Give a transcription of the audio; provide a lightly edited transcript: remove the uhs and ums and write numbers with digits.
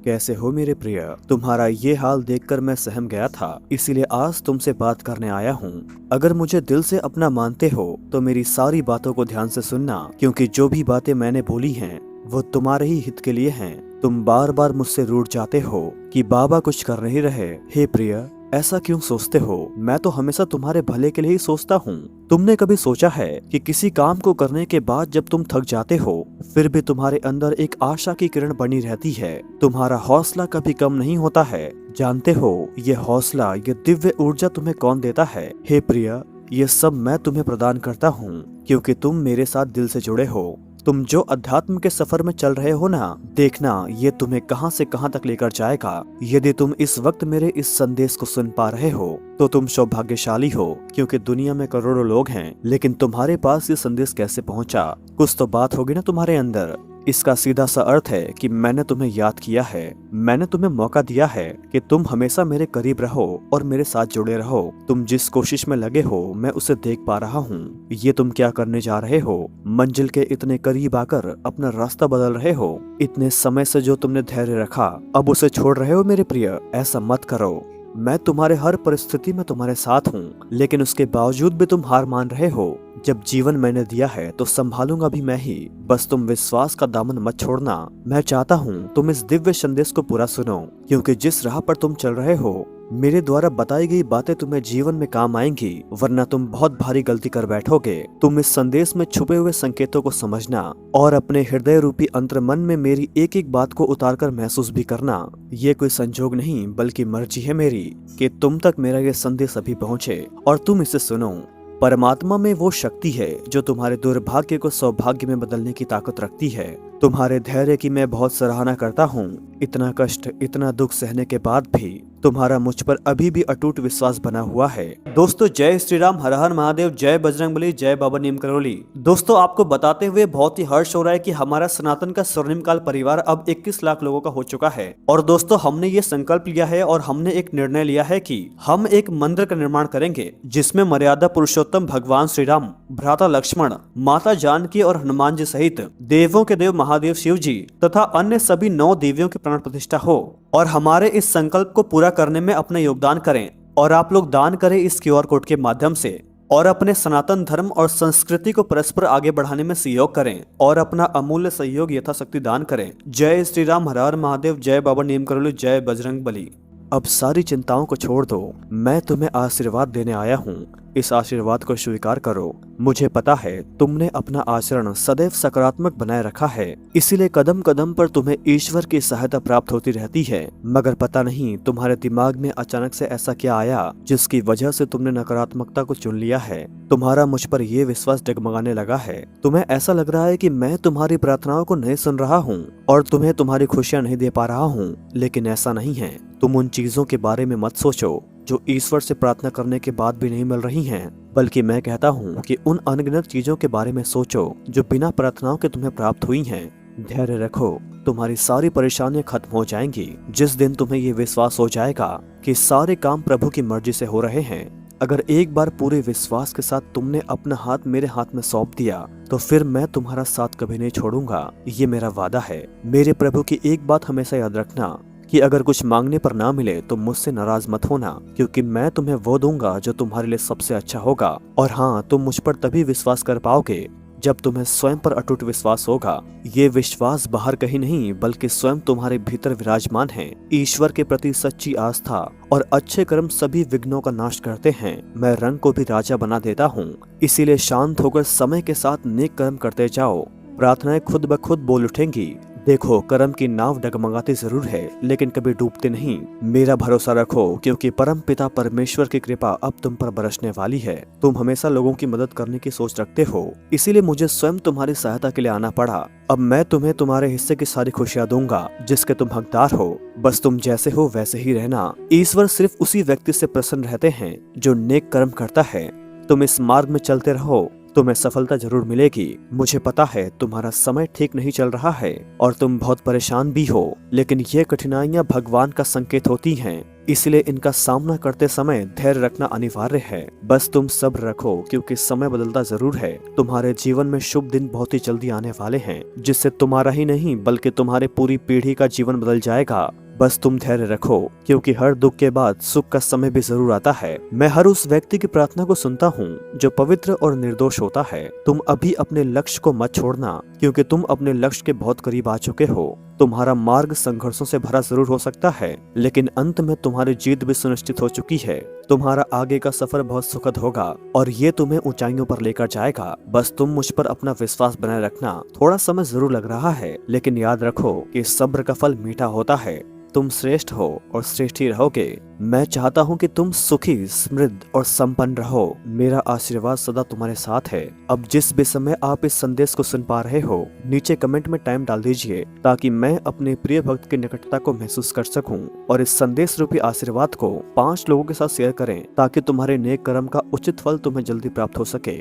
कैसे हो मेरे प्रिय। तुम्हारा ये हाल देखकर मैं सहम गया था, इसीलिए आज तुमसे बात करने आया हूँ। अगर मुझे दिल से अपना मानते हो तो मेरी सारी बातों को ध्यान से सुनना, क्योंकि जो भी बातें मैंने बोली हैं वो तुम्हारे ही हित के लिए हैं। तुम बार बार मुझसे रूठ जाते हो कि बाबा कुछ कर नहीं रहे। हे प्रिय, ऐसा क्यों सोचते हो? मैं तो हमेशा तुम्हारे भले के लिए ही सोचता हूँ। तुमने कभी सोचा है कि किसी काम को करने के बाद जब तुम थक जाते हो फिर भी तुम्हारे अंदर एक आशा की किरण बनी रहती है। तुम्हारा हौसला कभी कम नहीं होता है। जानते हो ये हौसला, ये दिव्य ऊर्जा तुम्हें कौन देता है? हे प्रिय, ये सब मैं तुम्हें प्रदान करता हूँ, क्योंकि तुम मेरे साथ दिल से जुड़े हो। तुम जो अध्यात्म के सफर में चल रहे हो ना, देखना ये तुम्हें कहां से कहां तक लेकर जाएगा। यदि तुम इस वक्त मेरे इस संदेश को सुन पा रहे हो तो तुम सौभाग्यशाली हो, क्योंकि दुनिया में करोड़ों लोग हैं, लेकिन तुम्हारे पास ये संदेश कैसे पहुंचा? कुछ तो बात होगी ना तुम्हारे अंदर। इसका सीधा सा अर्थ है कि मैंने तुम्हें याद किया है, मैंने तुम्हें मौका दिया है कि तुम हमेशा मेरे करीब रहो और मेरे साथ जुड़े रहो। तुम जिस कोशिश में लगे हो मैं उसे देख पा रहा हूँ। ये तुम क्या करने जा रहे हो? मंजिल के इतने करीब आकर अपना रास्ता बदल रहे हो। इतने समय से जो तुमने धैर्य रखा अब उसे छोड़ रहे हो मेरे प्रिय। ऐसा मत करो। मैं तुम्हारे हर परिस्थिति में तुम्हारे साथ हूँ, लेकिन उसके बावजूद भी तुम हार मान रहे हो। जब जीवन मैंने दिया है तो संभालूंगा भी मैं ही। बस तुम विश्वास का दामन मत छोड़ना। मैं चाहता हूँ तुम इस दिव्य संदेश को पूरा सुनो, क्योंकि जिस राह पर तुम चल रहे हो मेरे द्वारा बताई गई बातें तुम्हें जीवन में काम आएंगी, वरना तुम बहुत भारी गलती कर बैठोगे। तुम इस संदेश में छुपे हुए संकेतों को समझना और अपने हृदय रूपी अंतर्मन में मेरी एक एक बात को उतारकर महसूस भी करना। ये कोई संजोग नहीं बल्कि मर्जी है मेरी कि तुम तक मेरा ये संदेश अभी पहुँचे और तुम इसे सुनो। परमात्मा में वो शक्ति है जो तुम्हारे दुर्भाग्य को सौभाग्य में बदलने की ताकत रखती है। तुम्हारे धैर्य की मैं बहुत सराहना करता हूँ। इतना कष्ट, इतना दुख सहने के बाद भी तुम्हारा मुझ पर अभी भी अटूट विश्वास बना हुआ है। दोस्तों, जय श्री राम, हर हर महादेव, जय बजरंगबली, जय बाबा नीम करौली। दोस्तों, आपको बताते हुए बहुत ही हर्ष हो रहा है कि हमारा सनातन का स्वर्णिम काल परिवार अब 21 लाख लोगों का हो चुका है। और दोस्तों, हमने ये संकल्प लिया है और हमने एक निर्णय लिया है कि हम एक मंदिर का निर्माण करेंगे, जिसमें मर्यादा पुरुषोत्तम भगवान श्री राम, भ्राता लक्ष्मण, माता जानकी और हनुमान जी सहित देवों के देव महादेव शिव जी तथा अन्य सभी 9 देवियों की प्राण प्रतिष्ठा हो। और हमारे इस संकल्प को पूरा करने में अपना योगदान करें। और आप लोग दान करें इस QR कोड के माध्यम से और अपने सनातन धर्म और संस्कृति को परस्पर आगे बढ़ाने में सहयोग करें और अपना अमूल्य सहयोग यथाशक्ति दान करें। जय श्री राम, हर हर महादेव, जय बाबा नीम करौली, जय बजरंगबली। अब सारी चिंताओं को छोड़ दो। मैं तुम्हें आशीर्वाद देने आया हूँ। इस आशीर्वाद को स्वीकार करो। मुझे पता है तुमने अपना आचरण सदैव सकारात्मक बनाए रखा है, इसीलिए कदम कदम पर तुम्हें ईश्वर की सहायता प्राप्त होती रहती है। मगर पता नहीं तुम्हारे दिमाग में अचानक से ऐसा क्या आया जिसकी वजह से तुमने नकारात्मकता को चुन लिया है। तुम्हारा मुझ पर यह विश्वास डगमगाने लगा है। तुम्हें ऐसा लग रहा है कि मैं तुम्हारी प्रार्थनाओं को नहीं सुन रहा हूँ और तुम्हें तुम्हारी खुशियाँ नहीं दे पा रहा हूँ, लेकिन ऐसा नहीं है। तुम उन चीजों के बारे में मत सोचो जो ईश्वर से प्रार्थना करने के बाद भी नहीं मिल रही हैं, बल्कि मैं कहता हूँ कि उन अनगिनत चीजों के बारे में सोचो जो बिना प्रार्थनाओं के तुम्हें प्राप्त हुई हैं। धैर्य रखो, तुम्हारी सारी परेशानियां खत्म हो जाएंगी जिस दिन तुम्हें ये विश्वास हो जाएगा कि सारे काम प्रभु की मर्जी से हो रहे हैं। अगर एक बार पूरे विश्वास के साथ तुमने अपना हाथ मेरे हाथ में सौंप दिया तो फिर मैं तुम्हारा साथ कभी नहीं छोड़ूंगा। ये मेरा वादा है। मेरे प्रभु की एक बात हमेशा याद रखना कि अगर कुछ मांगने पर ना मिले तो मुझसे नाराज मत होना, क्योंकि मैं तुम्हें वो दूंगा जो तुम्हारे लिए सबसे अच्छा होगा। और हाँ, तुम मुझ पर तभी विश्वास कर पाओगे जब तुम्हें स्वयं पर अटूट विश्वास होगा। ये विश्वास बाहर कहीं नहीं बल्कि स्वयं तुम्हारे भीतर विराजमान है। ईश्वर के प्रति सच्ची आस्था और अच्छे कर्म सभी विघ्नों का नाश करते हैं। मैं रंग को भी राजा बना देता हूँ, इसीलिए शांत होकर समय के साथ नेक कर्म करते जाओ। प्रार्थनाएं खुद ब खुद बोल उठेंगी। देखो, कर्म की नाव डगमगाती जरूर है लेकिन कभी डूबते नहीं। मेरा भरोसा रखो, क्योंकि परम पिता परमेश्वर की कृपा अब तुम पर बरसने वाली है। तुम हमेशा लोगों की मदद करने की सोच रखते हो, इसीलिए मुझे स्वयं तुम्हारी सहायता के लिए आना पड़ा। अब मैं तुम्हें तुम्हारे हिस्से की सारी खुशियाँ दूंगा जिसके तुम हकदार हो। बस तुम जैसे हो वैसे ही रहना। ईश्वर सिर्फ उसी व्यक्ति से प्रसन्न रहते हैं जो नेक कर्म करता है। तुम इस मार्ग में चलते रहो, तुम्हें सफलता जरूर मिलेगी। मुझे पता है तुम्हारा समय ठीक नहीं चल रहा है और तुम बहुत परेशान भी हो, लेकिन ये कठिनाइयां भगवान का संकेत होती हैं। इसलिए इनका सामना करते समय धैर्य रखना अनिवार्य है। बस तुम सब्र रखो, क्योंकि समय बदलता जरूर है। तुम्हारे जीवन में शुभ दिन बहुत ही जल्दी आने वाले हैं, जिससे तुम्हारा ही नहीं बल्कि तुम्हारे पूरी पीढ़ी का जीवन बदल जाएगा। बस तुम धैर्य रखो, क्योंकि हर दुख के बाद सुख का समय भी जरूर आता है। मैं हर उस व्यक्ति की प्रार्थना को सुनता हूँ जो पवित्र और निर्दोष होता है। तुम अभी अपने लक्ष्य को मत छोड़ना, क्योंकि तुम अपने लक्ष्य के बहुत करीब आ चुके हो। तुम्हारा मार्ग संघर्षों से भरा जरूर हो सकता है, लेकिन अंत में तुम्हारी जीत भी सुनिश्चित हो चुकी है। तुम्हारा आगे का सफर बहुत सुखद होगा और ये तुम्हें ऊंचाइयों पर लेकर जाएगा। बस तुम मुझ पर अपना विश्वास बनाए रखना। थोड़ा समय जरूर लग रहा है, लेकिन याद रखो कि सब्र का फल मीठा होता है। तुम श्रेष्ठ हो और श्रेष्ठ ही रहोगे। मैं चाहता हूँ कि तुम सुखी, समृद्ध और संपन्न रहो। मेरा आशीर्वाद सदा तुम्हारे साथ है। अब जिस भी समय आप इस संदेश को सुन पा रहे हो, नीचे कमेंट में टाइम डाल दीजिए, ताकि मैं अपने प्रिय भक्त की निकटता को महसूस कर सकूं। और इस संदेश रूपी आशीर्वाद को 5 लोगों के साथ शेयर करें, ताकि तुम्हारे नेक कर्म का उचित फल तुम्हें जल्दी प्राप्त हो सके।